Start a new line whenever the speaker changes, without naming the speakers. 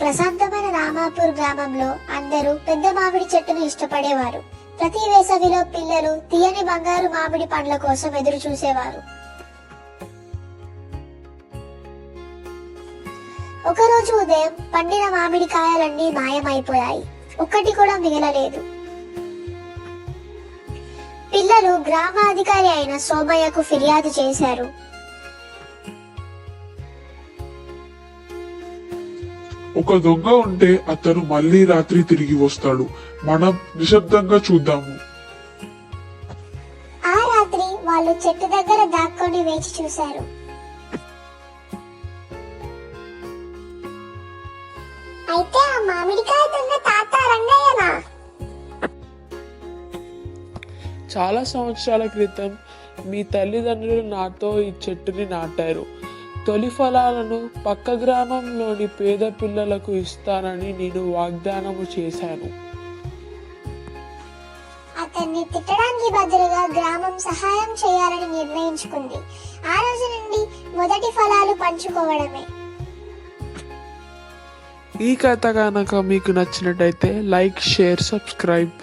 ప్రశాంతమైన రామాపూర్ గ్రామంలో అందరూ పెద్ద మామిడి చెట్టును ఇష్టపడేవారు. ప్రతి వేసవిలో పిల్లలు తీయని బంగారు మామిడి పండ్ల కోసం ఎదురు చూసేవారు. ఒకరోజు ఉదయం పండిన మామిడి కాయలన్నీ మాయమైపోయాయి. ఒక్కటి కూడా మిగలలేదు. పిల్లలు గ్రామాధికారి అయిన సోమయ్యకు ఫిర్యాదు చేశారు.
ఒక దొంగ ఉంటే అతను మళ్ళీ రాత్రి తిరిగి వస్తాడు. మనం నిశ్శబ్దంగా చూద్దాము.
ఆ రాత్రి వాళ్ళు చెట్టు దగ్గర దాక్కొని వేచి చూశారు. అయితే ఆ మామిడికాయ దొంగ తాత రంగయ్యనా?
చాలా సంవత్సరాల క్రితం మీ తల్లిదండ్రులు నాతో ఈ చెట్టుని నాటారు. తొలి ఫలాలను పక్క గ్రామంలోని పేద పిల్లలకు ఇస్తానని నేను వాగ్దానము చేశాను.
అతన్ని తిట్టడానికి బదులుగా గ్రామం సహాయం చేయాలని నిర్ణయించుకుంది. ఆ రోజు నుండి మొదటి ఫలాలు పంచుకోవడమే.
ఈ కథ కనుక మీకు నచ్చినట్టయితే లైక్, షేర్, సబ్స్క్రైబ్.